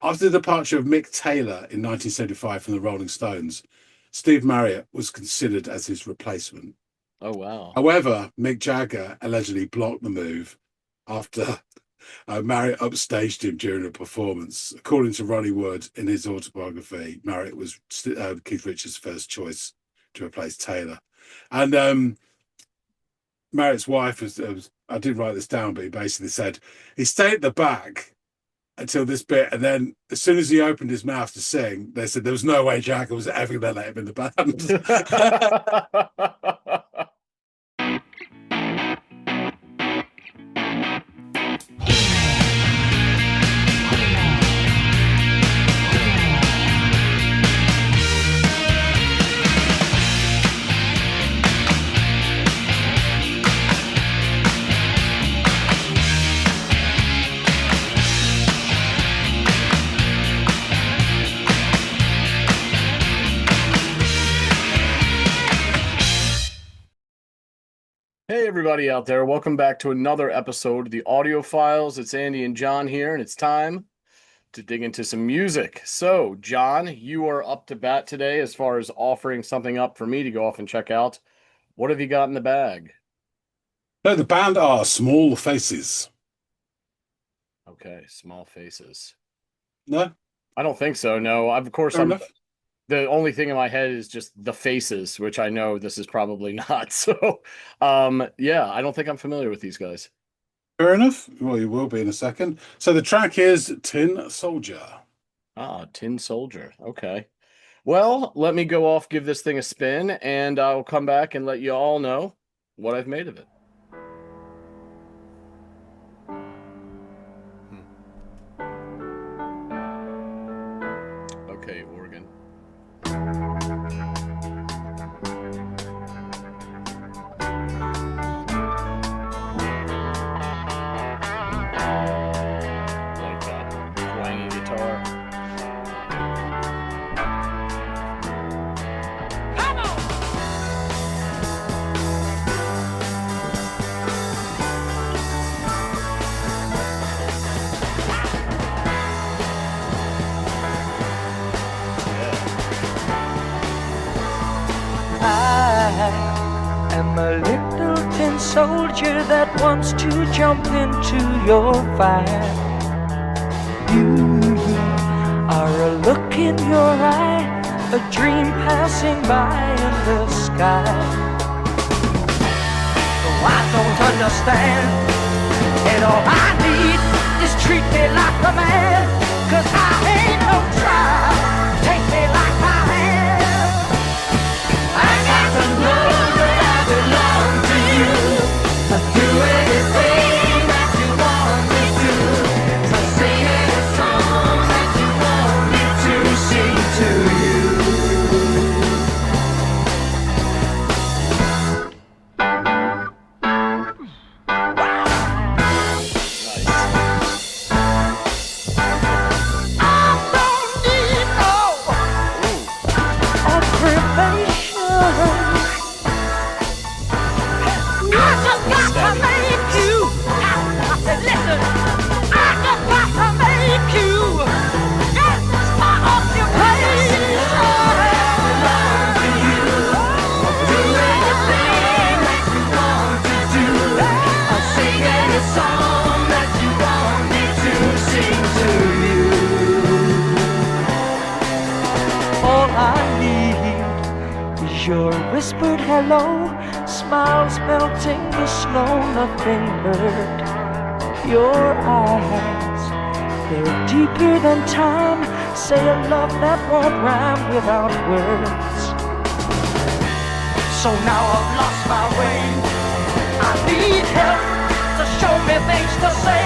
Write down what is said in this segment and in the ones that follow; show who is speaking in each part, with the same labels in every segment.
Speaker 1: After the departure of Mick Taylor in 1975 from the Rolling Stones, Steve Marriott was considered as his replacement.
Speaker 2: Oh, wow.
Speaker 1: However, Mick Jagger allegedly blocked the move after Marriott upstaged him during a performance. According to Ronnie Wood in his autobiography, Marriott was Keith Richards' first choice to replace Taylor. And Marriott's wife was, I did write this down, but he basically said he stayed at the back until this bit, and then as soon as he opened his mouth to sing, they said there was no way Jagger was ever going to let him in the band.
Speaker 2: Hey, everybody out there. Welcome back to another episode of the Audiophiles. It's Andy and John here, and it's time to dig into some music. So, John, you are up to bat today as far as offering something up for me to go off and check out. What have you got in the bag?
Speaker 1: No, the band are Small Faces.
Speaker 2: Okay, Small Faces.
Speaker 1: No?
Speaker 2: I don't think so, no. Of course, the only thing in my head is just The Faces, which I know this is probably not. So, yeah, I don't think I'm familiar with these guys.
Speaker 1: Fair enough. Well, you will be in a second. So the track is Tin Soldier.
Speaker 2: Ah, Tin Soldier. Okay. Well, let me go off, give this thing a spin, and I'll come back and let you all know what I've made of it. Okay, organ. Like that twangy guitar.
Speaker 3: Come on!
Speaker 4: I am a little tin soldier that wants to jump into your fire. You are a look in your eye, a dream passing by in the sky. Oh, I don't understand, and all I need is treat me like a man, 'cause I ain't no child, take me like I am. I got to know that I belong to you. I'll do anything that you want me to. So sing any song that you want me to sing to you. I don't need no aggravation. I just got to make you. I said, listen, I just got to make you. That's my occupation. Do anything that you want to do. I'll sing any song that you want me to sing to you. All I need is your whispered hello, smiles melting the snow, nothing hurt. Your eyes, they're deeper than time, say a love that won't rhyme without words. So now I've lost my way, I need help to show me things to say.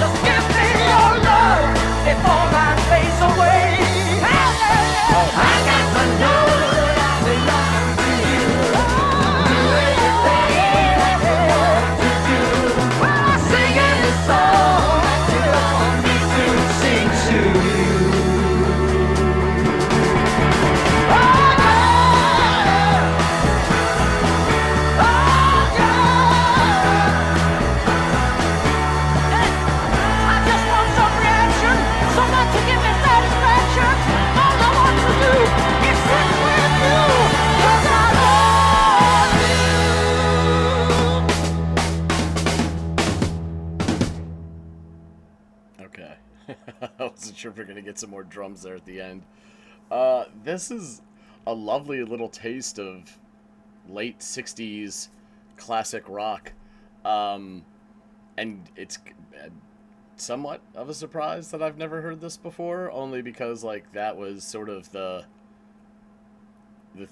Speaker 4: Just give me your love before mine fades away. I got to know that I belong to you. Do anything that you want to do. Sing any song that you want me to sing to you. Oh yeah! Oh yeah!
Speaker 2: Okay. I wasn't sure if we're gonna get some more drums there at the end. This is a lovely little taste of late '60s classic rock, um, and it's somewhat of a surprise that I've never heard this before. Only because like that was sort of the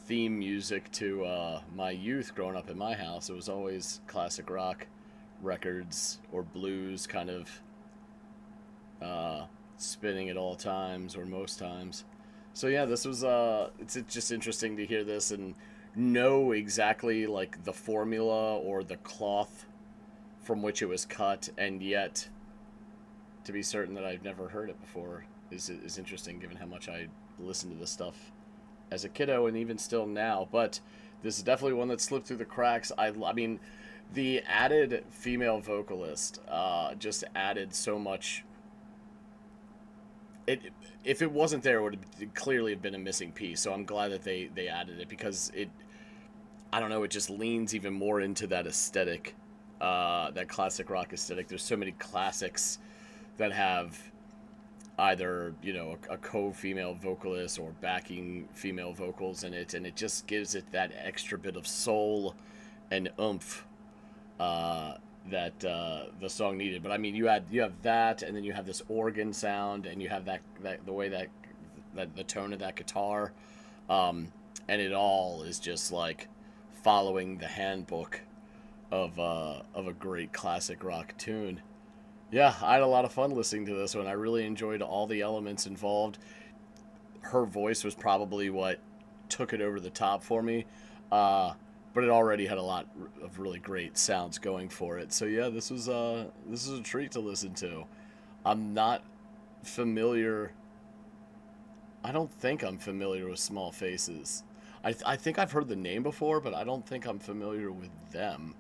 Speaker 2: theme music to my youth growing up in my house. It was always classic rock records or blues kind of spinning at all times or most times. So yeah, this was it's just interesting to hear this and know exactly like the formula or the cloth from which it was cut, and yet to be certain that I've never heard it before is interesting, given how much I listened to this stuff as a kiddo and even still now. But this is definitely one that slipped through the cracks. I mean, the added female vocalist just added so much. If it wasn't there, it would have clearly have been a missing piece. So I'm glad that they added it, because I don't know, it just leans even more into that aesthetic, that classic rock aesthetic. There's so many classics that have either, you know, a co-female vocalist or backing female vocals in it, and it just gives it that extra bit of soul and oomph that the song needed. But I mean, you have that, and then you have this organ sound, and you have that the way that the tone of that guitar, and it all is just like following the handbook of a great classic rock tune. Yeah, I had a lot of fun listening to this one. I really enjoyed all the elements involved. Her voice was probably what took it over the top for me, but it already had a lot of really great sounds going for it. So yeah, this is a treat to listen to. I'm not familiar. I don't think I'm familiar with Small Faces. I think I've heard the name before, but I don't think I'm familiar with them.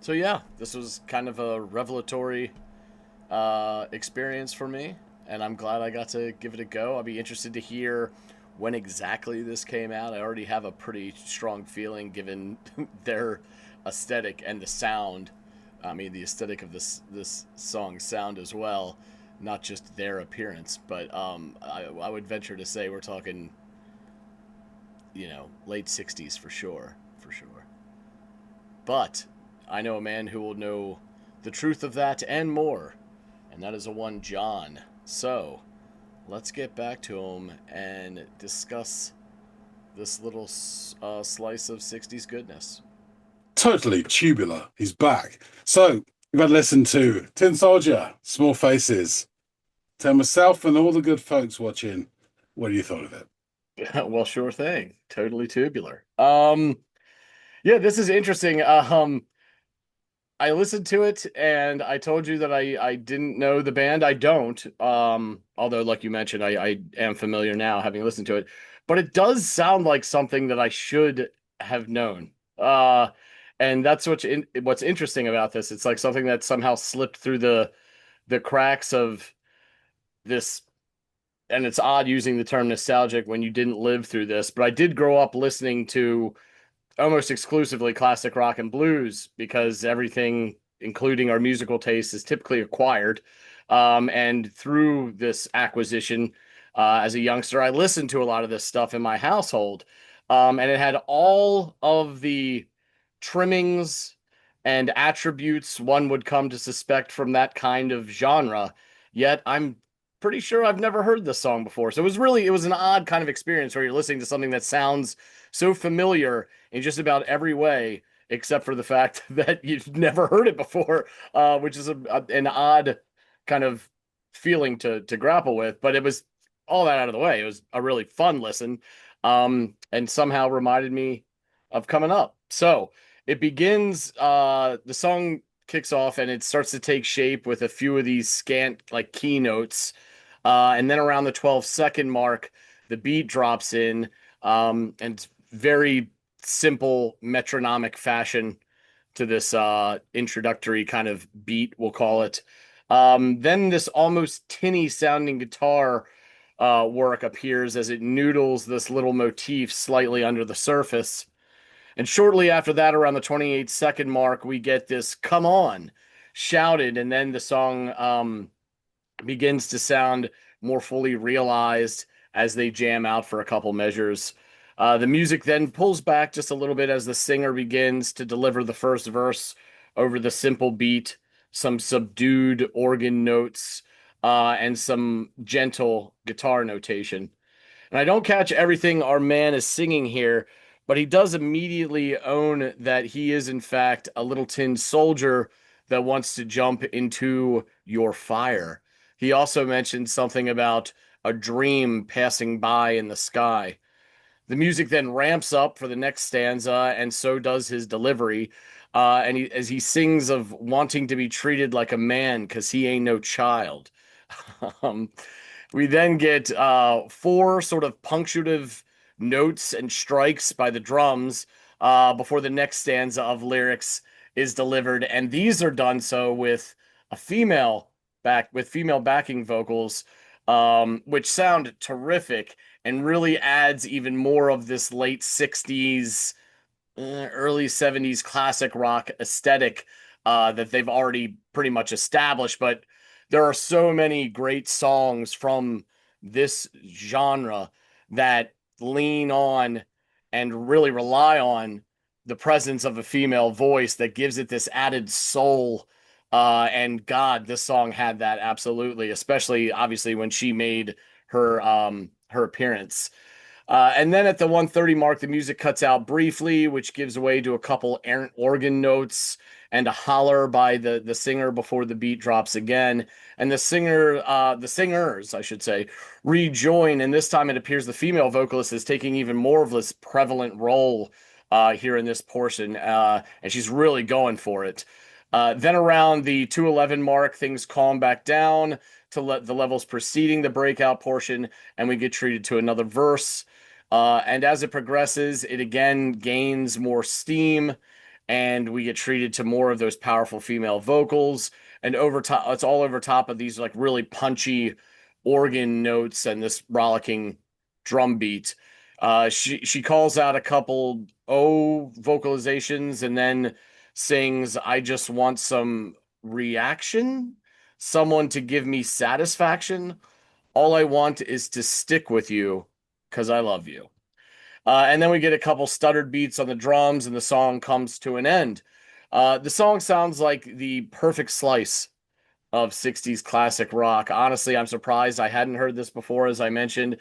Speaker 2: So yeah, this was kind of a revelatory experience for me, and I'm glad I got to give it a go. I'll be interested to hear when exactly this came out. I already have a pretty strong feeling, given their aesthetic and the sound. I mean, the aesthetic of this song sound as well, not just their appearance. But I would venture to say we're talking, you know, late '60s for sure, for sure. But I know a man who will know the truth of that and more, and that is a one John. So let's get back to him and discuss this little slice of '60s goodness.
Speaker 1: Totally tubular. He's back. So we've had to listen to Tin Soldier, Small Faces. Tell myself and all the good folks watching, what do you thought of it?
Speaker 2: Well, sure thing. Totally tubular. Yeah, this is interesting. I listened to it, and I told you that I didn't know the band. I don't. Although, like you mentioned, I am familiar now, having listened to it. But it does sound like something that I should have known. And that's what's interesting about this. It's like something that somehow slipped through the cracks of this. And it's odd using the term nostalgic when you didn't live through this, but I did grow up listening to almost exclusively classic rock and blues, because everything, including our musical taste, is typically acquired. And through this acquisition, as a youngster, I listened to a lot of this stuff in my household. And it had all of the trimmings and attributes one would come to suspect from that kind of genre. Yet I'm pretty sure I've never heard this song before. So it was an odd kind of experience where you're listening to something that sounds so familiar in just about every way, except for the fact that you've never heard it before, which is an odd kind of feeling to grapple with. But it was all that out of the way. It was a really fun listen, and somehow reminded me of coming up. So it begins, the song kicks off, and it starts to take shape with a few of these scant like keynotes. And then around the 12-second mark, the beat drops in, and it's very simple metronomic fashion to this introductory kind of beat, we'll call it. Then this almost tinny sounding guitar work appears as it noodles this little motif slightly under the surface. And shortly after that, around the 28-second mark, we get this "Come On" shouted, and then the song begins to sound more fully realized as they jam out for a couple measures. The music then pulls back just a little bit as the singer begins to deliver the first verse over the simple beat, some subdued organ notes, and some gentle guitar notation. And I don't catch everything our man is singing here, but he does immediately own that he is, in fact, a little tin soldier that wants to jump into your fire. He also mentioned something about a dream passing by in the sky. The music then ramps up for the next stanza, and so does his delivery. As he sings of wanting to be treated like a man because he ain't no child. um, we then get four sort of punctuative notes and strikes by the drums before the next stanza of lyrics is delivered, and these are done so with a female backing vocals, which sound terrific and really adds even more of this late 60s, early 70s classic rock aesthetic that they've already pretty much established. But there are so many great songs from this genre that lean on and really rely on the presence of a female voice that gives it this added soul. And God, this song had that absolutely, especially obviously when she made her appearance. And then at the 1:30 mark, the music cuts out briefly, which gives way to a couple errant organ notes and a holler by the singer before the beat drops again. And the singers, I should say, rejoin. And this time it appears the female vocalist is taking even more of this prevalent role here in this portion, and she's really going for it. Then around the 2:11 mark, things calm back down to let the levels preceding the breakout portion, and we get treated to another verse. And as it progresses, it again gains more steam, and we get treated to more of those powerful female vocals. And over top, it's all over top of these like really punchy organ notes and this rollicking drum beat. She calls out a couple vocalizations and then sings, "I just want some reaction, someone to give me satisfaction. All I want is to stick with you because I love you." And then we get a couple stuttered beats on the drums, and the song comes to an end. The song sounds like the perfect slice of 60s classic rock. Honestly, I'm surprised I hadn't heard this before, as I mentioned,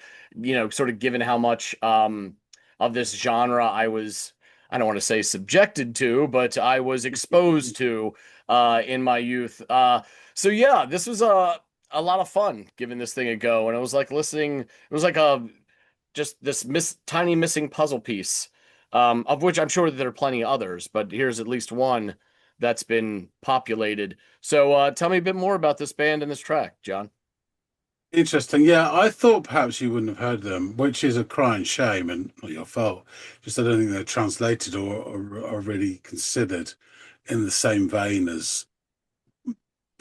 Speaker 2: sort of given how much of this genre I don't want to say subjected to, but I was exposed to in my youth. So yeah, this was a lot of fun giving this thing a go. And it was like listening, it was like just this tiny missing puzzle piece, of which I'm sure that there are plenty of others, but here's at least one that's been populated. So tell me a bit more about this band and this track, John.
Speaker 1: Interesting. Yeah, I thought perhaps you wouldn't have heard them, which is a crying shame and not your fault. Just I don't think they're translated or really considered in the same vein as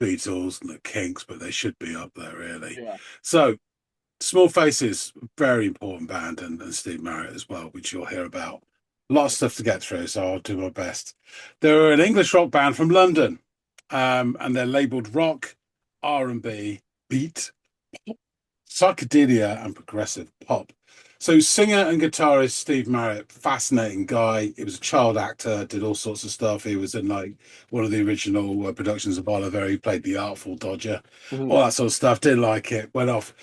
Speaker 1: Beatles and the Kinks, but they should be up there really.
Speaker 2: Yeah.
Speaker 1: So Small Faces, very important band, and Steve Marriott as well, which you'll hear about. A lot of stuff to get through, so I'll do my best. They're an English rock band from London, and they're labeled rock, R&B, beat, psychedelia, and progressive pop. So singer and guitarist Steve Marriott, fascinating guy. He was a child actor, did all sorts of stuff. He was in like one of the original productions of Oliver. He played the Artful Dodger, all that sort of stuff. Didn't like it, went off.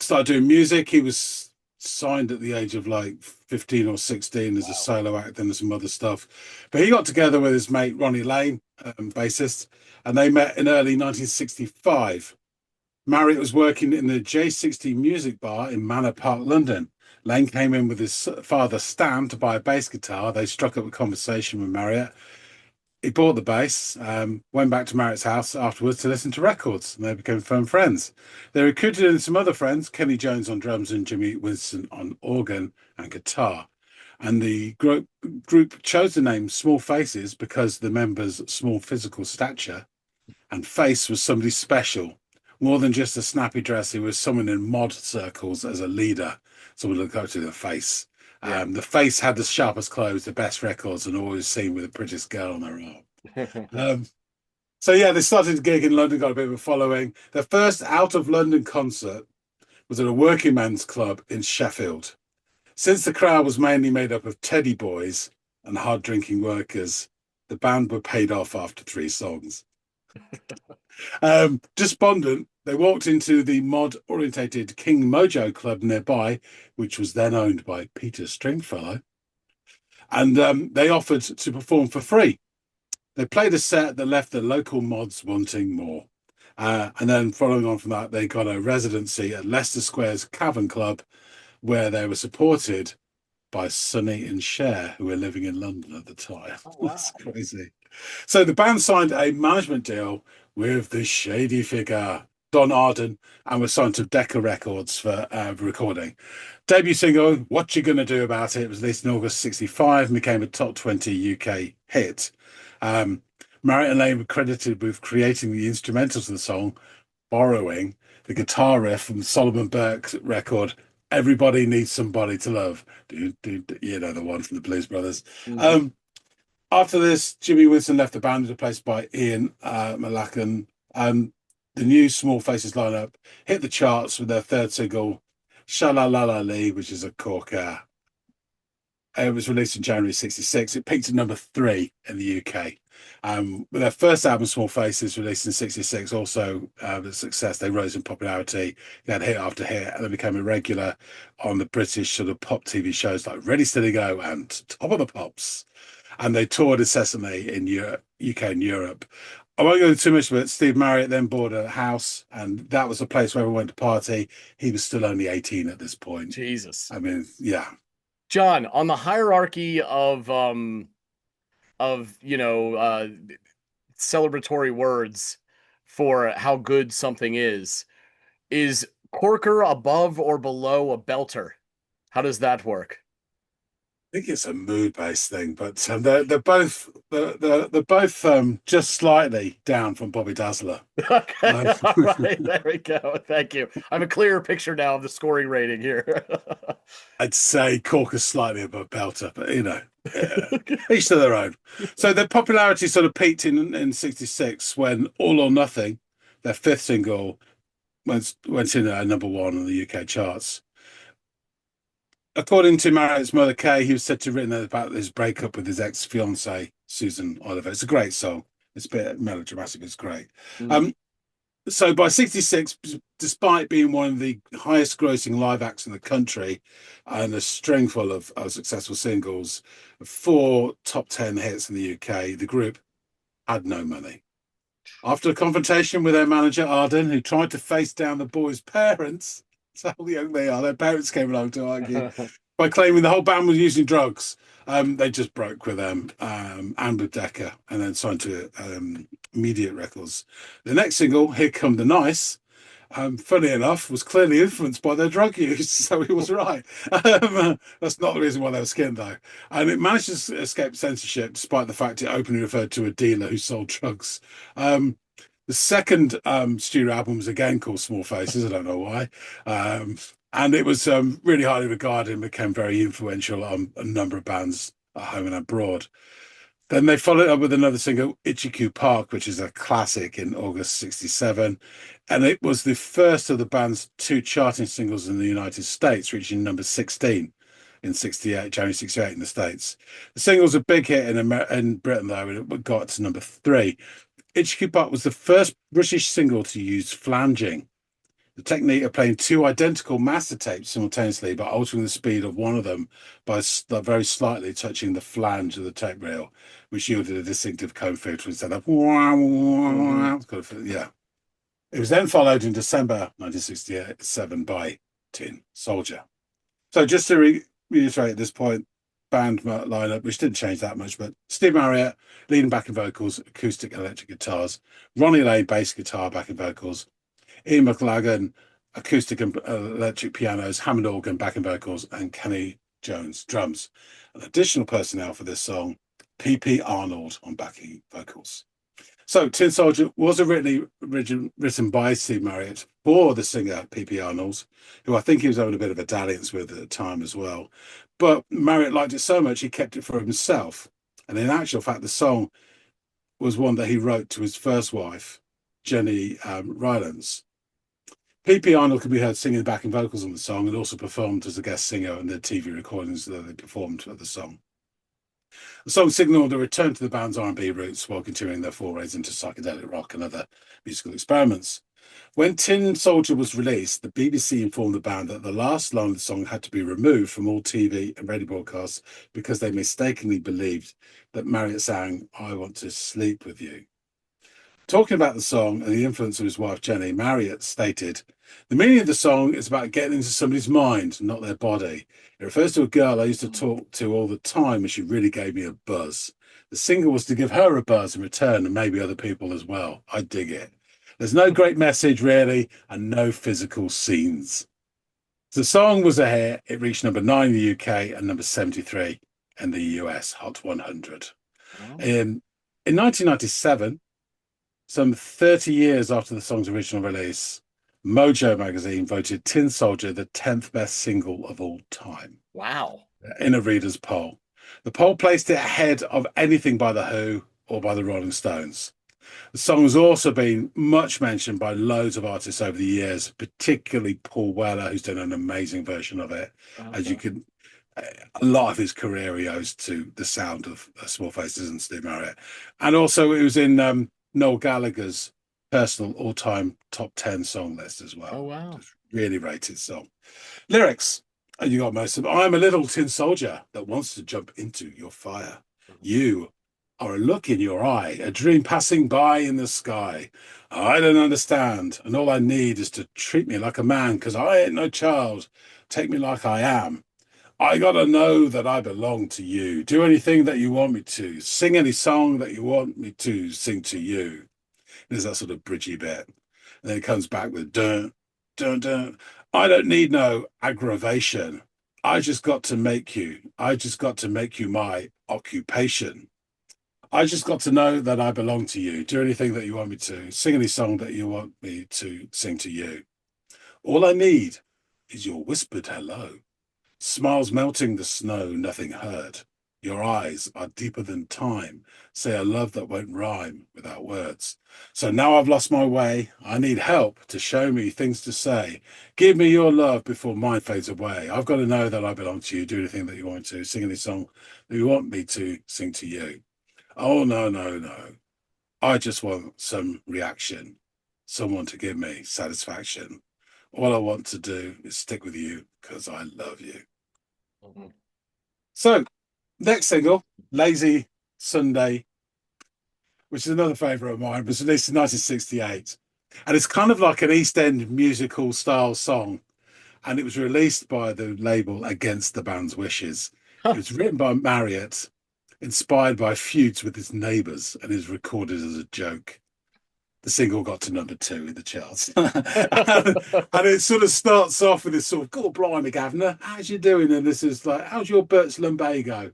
Speaker 1: Started doing music. He was signed at the age of like 15 or 16 as a solo act and some other stuff. But he got together with his mate Ronnie Lane, bassist, and they met in early 1965. Marriott was working in the J60 Music Bar in Manor Park, London. Lane came in with his father Stan to buy a bass guitar. They struck up a conversation with Marriott. He bought the bass, went back to Marriott's house afterwards to listen to records, and they became firm friends. They recruited in some other friends, Kenny Jones on drums and Jimmy Winston on organ and guitar. And the group chose the name Small Faces because the members' small physical stature, and Face was somebody special. More than just a snappy dress, he was someone in mod circles as a leader. Someone looked up to the Face. The Face had the sharpest clothes, the best records, and always seen with the prettiest girl on their arm. So yeah, they started to gig in London, got a bit of a following. Their first out of London concert was at a working men's club in Sheffield. Since the crowd was mainly made up of teddy boys and hard drinking workers, the band were paid off after 3 songs. Despondent, they walked into the mod-orientated King Mojo club nearby, which was then owned by Peter Stringfellow, and they offered to perform for free. They played a set that left the local mods wanting more. And then following on from that, they got a residency at Leicester Square's Cavern Club, where they were supported by Sonny and Cher, who were living in London at the time.
Speaker 2: Oh, wow.
Speaker 1: That's crazy. So the band signed a management deal with the shady figure Don Arden and was signed to Decca Records for recording. Debut single, What You Gonna Do About It, was released in August 65 and became a top 20 UK hit. Marriott and Lane were credited with creating the instrumentals of the song, borrowing the guitar riff from Solomon Burke's record, Everybody Needs Somebody to Love. You know, the one from the Blues Brothers.
Speaker 2: Mhm.
Speaker 1: After this, Jimmy Winston left the band, replaced by Ian Malacan. The new Small Faces lineup hit the charts with their third single, Sha-La-La-La Lee, which is a corker. It was released in January 66. It peaked at number 3 in the UK. With their first album, Small Faces, released in 66, also a success. They rose in popularity. They had hit after hit, and they became a regular on the British sort of pop TV shows like Ready, Steady, Go and Top of the Pops. And they toured incessantly in Europe, UK and Europe. I won't go into too much of it. Steve Marriott then bought a house, and that was a place where everyone went to party. He was still only 18 at this point.
Speaker 2: Jesus.
Speaker 1: I mean, yeah.
Speaker 2: John, on the hierarchy of celebratory words for how good something is corker above or below a belter? How does that work?
Speaker 1: I think it's a mood-based thing, but they're both just slightly down from Bobby Dazzler.
Speaker 2: Okay, all right, there we go. Thank you. I have a clearer picture now of the scoring rating here.
Speaker 1: I'd say Corker's slightly above Belter, but you know, each to their own. So their popularity sort of peaked in 66 when All or Nothing, their 5th single, went in at number 1 on the UK charts. According to Marriott's mother, Kay, he was said to have written about his breakup with his ex-fiancée, Susan Oliver. It's a great song. It's a bit melodramatic. It's great. So by 66, despite being one of the highest grossing live acts in the country and a string full of successful singles, 4 top 10 hits in the UK, the group had no money. After a confrontation with their manager, Arden, who tried to face down the boys' parents, that's how young they are, their parents came along to argue, by claiming the whole band was using drugs. They just broke with them and with Decca, and then signed to Immediate Records. The next single, Here Come the Nice, funny enough, was clearly influenced by their drug use, so he was right. That's not the reason why they were skinned, though. And it managed to escape censorship, despite the fact it openly referred to a dealer who sold drugs. The second studio album was again called Small Faces. I don't know why. And it was really highly regarded and became very influential on a number of bands at home and abroad. Then they followed up with another single, Itchy Park, which is a classic, in August 67. And it was the first of the band's 2 charting singles in the United States, reaching number 16 in January 68 in the States. The single was a big hit in Britain, though, and it got to number 3. Itchy Park was the first British single to use flanging, the technique of playing 2 identical master tapes simultaneously, but altering the speed of one of them by very slightly touching the flange of the tape reel, which yielded a distinctive cone filter instead of yeah. It was then followed in December 1967 by Tin Soldier. So just to reiterate at this point, band lineup, which didn't change that much, but Steve Marriott leading backing vocals, acoustic electric guitars, Ronnie Lane bass guitar backing vocals, Ian McLagan acoustic and electric pianos, Hammond organ backing vocals, and Kenny Jones drums. An additional personnel for this song, P.P. Arnold on backing vocals. So Tin Soldier was originally written by Steve Marriott for the singer P.P. Arnold, who I think he was having a bit of a dalliance with at the time as well. But Marriott liked it so much he kept it for himself. And in actual fact, the song was one that he wrote to his first wife, Jenny Rylance. P.P. Arnold could be heard singing backing vocals on the song and also performed as a guest singer in the TV recordings that they performed of the song. The song signalled a return to the band's R&B roots while continuing their forays into psychedelic rock and other musical experiments. When Tin Soldier was released, the BBC informed the band that the last line of the song had to be removed from all TV and radio broadcasts because they mistakenly believed that Marriott sang, "I want to sleep with you." Talking about the song and the influence of his wife Jenny, Marriott stated, "The meaning of the song is about getting into somebody's mind, not their body. It refers to a girl I used to talk to all the time and she really gave me a buzz. The single was to give her a buzz in return and maybe other people as well. I dig it. There's no great message really and no physical scenes." The song was a hit. It reached number 9 in the UK and number 73 in the US Hot 100.
Speaker 2: Wow.
Speaker 1: In 1997, some 30 years after the song's original release, Mojo magazine voted Tin Soldier the 10th best single of all time
Speaker 2: Wow.
Speaker 1: in a reader's poll. The poll placed it ahead of anything by The Who or by the Rolling Stones. The song has also been much mentioned by loads of artists over the years, particularly Paul Weller, who's done an amazing version of it. As you can, a lot of his career he owes to the sound of Small Faces and Steve Marriott. And also it was in Noel Gallagher's personal all-time top 10 song list as well.
Speaker 2: Oh, wow.
Speaker 1: Just really rated song. Lyrics, and you got most of them. "I'm a little tin soldier that wants to jump into your fire. You are a look in your eye, a dream passing by in the sky. I don't understand, and all I need is to treat me like a man, 'cause I ain't no child. Take me like I am. I gotta know that I belong to you. Do anything that you want me to. Sing any song that you want me to sing to you." There's that sort of bridgy bit. And then it comes back with dun, dun, dun. "I don't need no aggravation. I just got to make you. I just got to make you my occupation. I just got to know that I belong to you. Do anything that you want me to. Sing any song that you want me to sing to you. All I need is your whispered hello. Smiles melting the snow, nothing hurt. Your eyes are deeper than time. Say a love that won't rhyme without words. So now I've lost my way. I need help to show me things to say. Give me your love before mine fades away. I've got to know that I belong to you. Do anything that you want to. Sing any song that you want me to sing to you. Oh, no, no, no. I just want some reaction. Someone to give me satisfaction. All I want to do is stick with you because I love you."
Speaker 2: Mhm.
Speaker 1: So, next single, "Lazy Sunday," which is another favourite of mine, was released in 1968. And it's kind of like an East End musical style song. And it was released by the label against the band's wishes. It was written by Marriott, inspired by feuds with his neighbours, and is recorded as a joke. The single got to number 2 in the charts. and it sort of starts off with this sort of, "God blimey, Governor, how's you doing?" And this is like, "How's your Bert's lumbago?"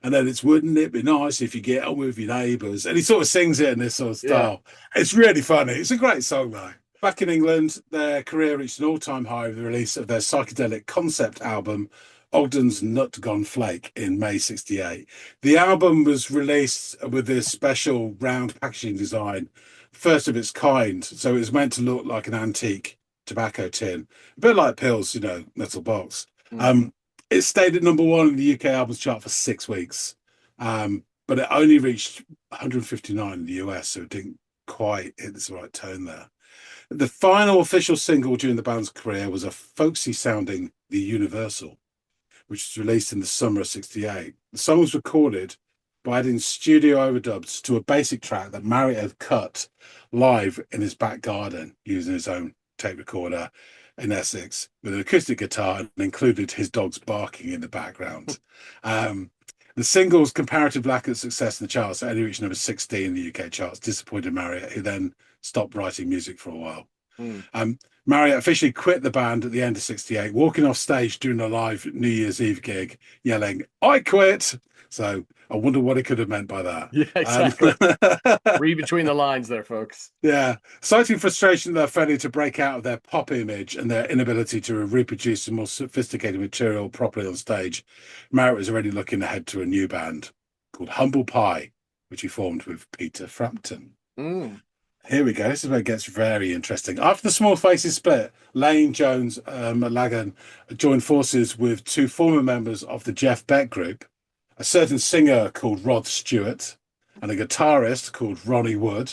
Speaker 1: And then it's, "Wouldn't it be nice if you get on with your neighbours?" And he sort of sings it in this sort of style. It's really funny. It's a great song, though. Back in England, their career reached an all-time high with the release of their psychedelic concept album, Ogden's Nut Gone Flake, in May 68. The album was released with this special round packaging design, first of its kind, so it was meant to look like an antique tobacco tin, a bit like Pills, metal box. It stayed at number 1 in the UK albums chart for 6 weeks, but it only reached 159 in the US, so it didn't quite hit the right tone there. The final official single during the band's career was a folksy sounding "The Universal," which was released in the summer of 68. The song was recorded by adding studio overdubs to a basic track that Marriott had cut live in his back garden using his own tape recorder in Essex with an acoustic guitar, and included his dogs barking in the background. The single's comparative lack of success in the charts only reached number 16 in the UK charts, disappointed Marriott, who then stopped writing music for a while. Marriott officially quit the band at the end of 68, walking off stage during a live New Year's Eve gig, yelling, "I quit!" So I wonder what he could have meant by that.
Speaker 2: Yeah, exactly. Read between the lines there, folks.
Speaker 1: Yeah. Citing frustration at their failure to break out of their pop image and their inability to reproduce the more sophisticated material properly on stage, Marriott was already looking ahead to a new band called Humble Pie, which he formed with Peter Frampton.
Speaker 2: Mm.
Speaker 1: Here we go. This is where it gets very interesting. After the Small Faces split, Lane, Jones, Lagan joined forces with two former members of the Jeff Beck group, a certain singer called Rod Stewart, and a guitarist called Ronnie Wood.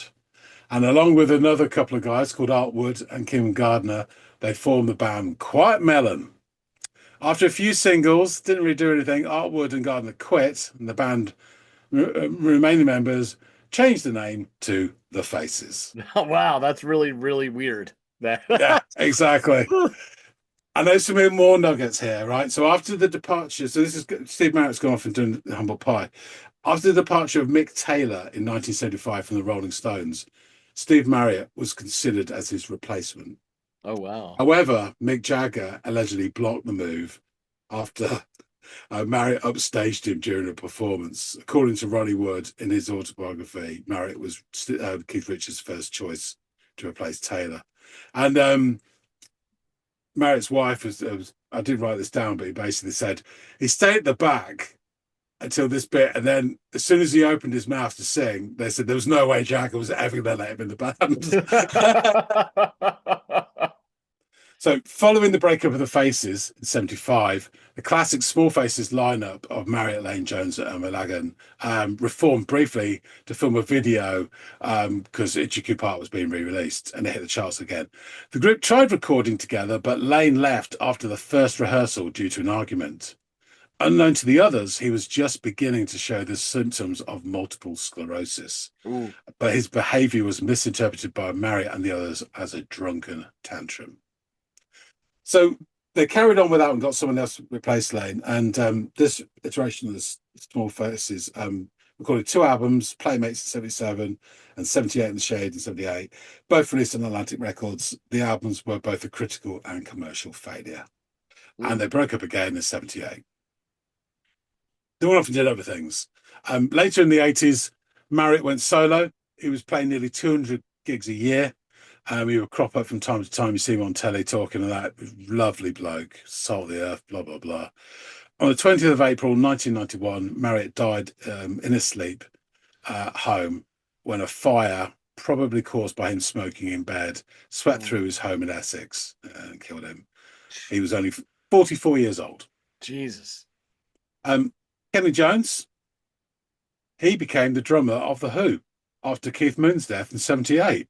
Speaker 1: And along with another couple of guys called Art Wood and Kim Gardner, they formed the band Quiet Melon. After a few singles, didn't really do anything, Art Wood and Gardner quit, and the band remaining members changed the name to The Faces.
Speaker 2: Wow, that's really, really weird.
Speaker 1: Yeah, exactly. And there's some more nuggets here, right? So after the departure, so this is Steve Marriott's gone off and doing Humble Pie. After the departure of Mick Taylor in 1975 from the Rolling Stones, Steve Marriott was considered as his replacement.
Speaker 2: Oh, wow.
Speaker 1: However, Mick Jagger allegedly blocked the move after Marriott upstaged him during a performance. According to Ronnie Wood in his autobiography, Marriott was Keith Richards' first choice to replace Taylor. And Marriott's wife was, I did write this down, but he basically said he stayed at the back until this bit, and then as soon as he opened his mouth to sing, they said there was no way Jagger was ever going to let him in the band. So following the breakup of the Faces in 75, the classic Small Faces lineup of Marriott, Lane, Jones and Lagan reformed briefly to film a video because Itchy Park was being re-released and it hit the charts again. The group tried recording together, but Lane left after the first rehearsal due to an argument. Unknown to the others, he was just beginning to show the symptoms of multiple sclerosis.
Speaker 2: Ooh.
Speaker 1: But his behavior was misinterpreted by Marriott and the others as a drunken tantrum. So they carried on without and got someone else to replace Lane. And this iteration of the Small Faces recorded two albums, Playmates in 77 and 78 in the Shade in 78, both released on Atlantic Records. The albums were both a critical and commercial failure. And they broke up again in 78. They went off and did other things. Later in the 80s, Marriott went solo. He was playing nearly 200 gigs a year. He would crop up from time to time. You see him on telly talking to that lovely bloke, salt of the earth, blah, blah, blah. On the 20th of April, 1991, Marriott died in his sleep at home when a fire, probably caused by him smoking in bed, swept through his home in Essex and killed him. He was only 44 years old.
Speaker 2: Jesus.
Speaker 1: Kenny Jones, he became the drummer of The Who after Keith Moon's death in 78.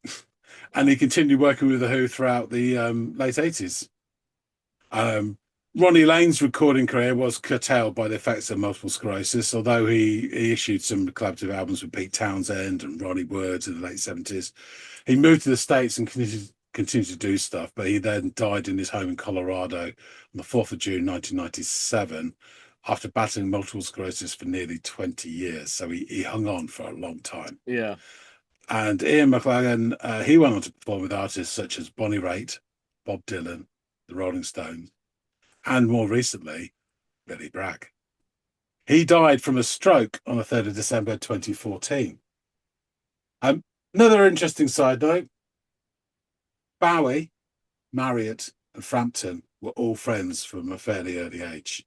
Speaker 1: And he continued working with The Who throughout the late 80s. Ronnie Lane's recording career was curtailed by the effects of multiple sclerosis, although he issued some collaborative albums with Pete Townsend and Ronnie Wood in the late 70s. He moved to the States and continued to do stuff, but he then died in his home in Colorado on the 4th of June, 1997, after battling multiple sclerosis for nearly 20 years. So he hung on for a long time.
Speaker 2: Yeah.
Speaker 1: And Ian McLagan, he went on to perform with artists such as Bonnie Raitt, Bob Dylan, the Rolling Stones, and more recently, Billy Bragg. He died from a stroke on the 3rd of December 2014. Another interesting side note, Bowie, Marriott and Frampton were all friends from a fairly early age.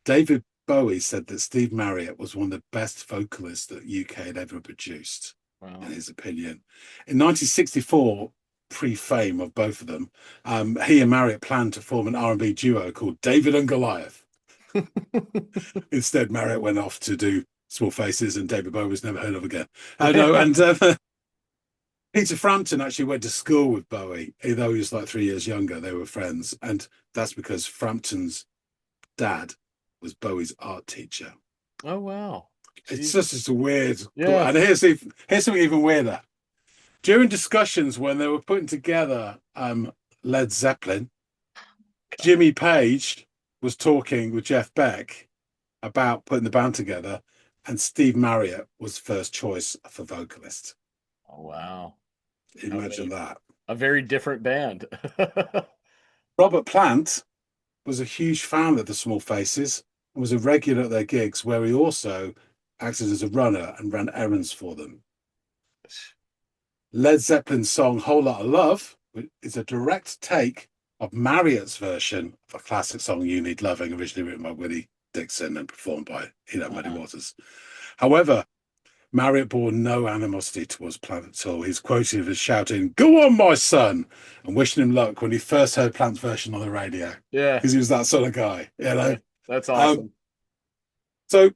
Speaker 1: David Bowie said that Steve Marriott was one of the best vocalists that UK had ever produced. Wow. In his opinion. In 1964, pre-fame of both of them, he and Marriott planned to form an R&B duo called David and Goliath. Instead, Marriott went off to do Small Faces and David Bowie was never heard of again. Peter Frampton actually went to school with Bowie, although he was like 3 years younger. They were friends. And that's because Frampton's dad was Bowie's art teacher.
Speaker 2: Oh, wow.
Speaker 1: It's just a weird.
Speaker 2: Yeah.
Speaker 1: And here's something even weirder. During discussions when they were putting together Led Zeppelin, Jimmy Page was talking with Jeff Beck about putting the band together, and Steve Marriott was first choice for vocalist.
Speaker 2: Oh, wow.
Speaker 1: Imagine that.
Speaker 2: A very different band.
Speaker 1: Robert Plant was a huge fan of the Small Faces and was a regular at their gigs, where he also acted as a runner and ran errands for them. Led Zeppelin's song Whole Lotta Love is a direct take of Marriott's version of a classic song, You Need Loving, originally written by Willie Dixon and performed by Muddy Waters. However, Marriott bore no animosity towards Plant at all. He's quoted as shouting, "Go on, my son," and wishing him luck when he first heard Plant's version on the radio.
Speaker 2: Yeah.
Speaker 1: Because he was that sort of guy, you know.
Speaker 2: Yeah, that's awesome.
Speaker 1: So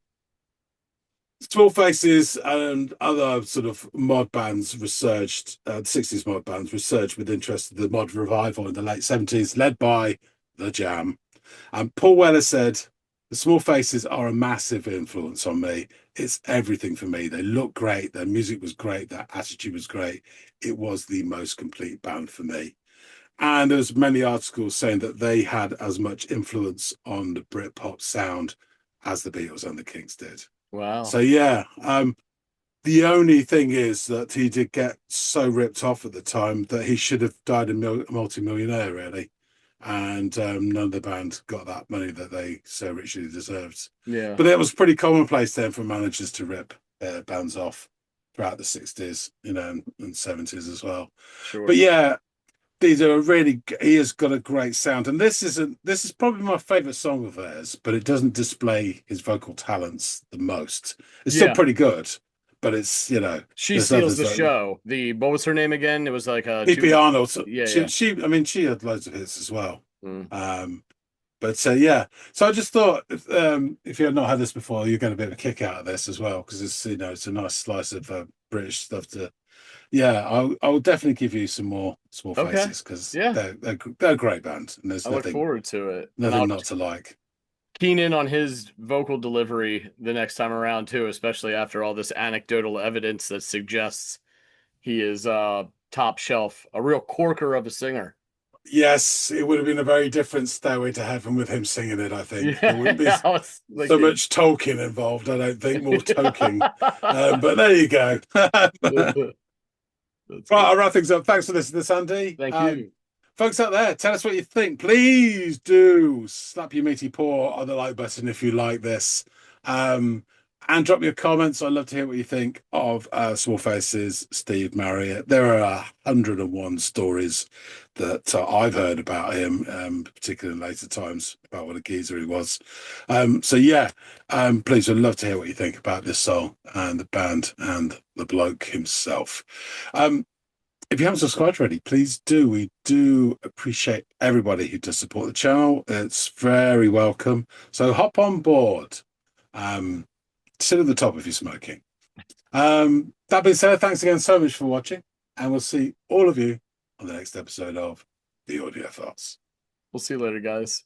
Speaker 1: Small Faces and other sort of mod bands resurged, 60s mod bands resurged with interest in the mod revival in the late 70s, led by The Jam. And Paul Weller said, "The Small Faces are a massive influence on me. It's everything for me. They look great. Their music was great. Their attitude was great. It was the most complete band for me." And there's many articles saying that they had as much influence on the Britpop sound as the Beatles and the Kings did.
Speaker 2: Wow.
Speaker 1: So yeah, the only thing is that he did get so ripped off at the time that he should have died a multi-millionaire, really. And none of the band got that money that they so richly deserved.
Speaker 2: Yeah.
Speaker 1: But it was pretty commonplace then for managers to rip bands off throughout the 60s, you know, and 70s as well.
Speaker 2: Sure.
Speaker 1: But yeah, these are really, he has got a great sound. And this is probably my favorite song of theirs, but it doesn't display his vocal talents the most. It's still pretty good, but it's, you know,
Speaker 2: she steals the show. What was her name again? It was like
Speaker 1: P.P. Arnold.
Speaker 2: Yeah,
Speaker 1: she had loads of hits as well. But yeah, so I just thought if you had not had this before, you're getting a bit of a kick out of this as well, because it's, you know, it's a nice slice of British stuff to. Yeah, I'll definitely give you some more Small Faces, because they're a great band, and there's nothing.
Speaker 2: I look forward to it.
Speaker 1: Nothing not to like.
Speaker 2: Keen in on his vocal delivery the next time around too, especially after all this anecdotal evidence that suggests he is top shelf, a real corker of a singer.
Speaker 1: Yes, it would have been a very different Stairway to Heaven with him singing it, I think.
Speaker 2: Yeah,
Speaker 1: there wouldn't be so much Tolkien involved, I don't think, more Tolkien. But there you go. Right, I'll wrap things up. Thanks for listening to this, Andy.
Speaker 2: Thank you.
Speaker 1: Folks out there, tell us what you think. Please do slap your meaty paw on the like button if you like this. And drop me your comments. I'd love to hear what you think of Small Faces, Steve Marriott. There are 101 stories that I've heard about him, particularly in later times, about what a geezer he was. So yeah, please, I'd love to hear what you think about this song and the band and the bloke himself. If you haven't subscribed already, please do. We do appreciate everybody who does support the channel. It's very welcome. So hop on board. Sit at the top if you're smoking. That being said, thanks again so much for watching, and we'll see all of you on the next episode of the Audiophiles.
Speaker 2: We'll see you later, guys.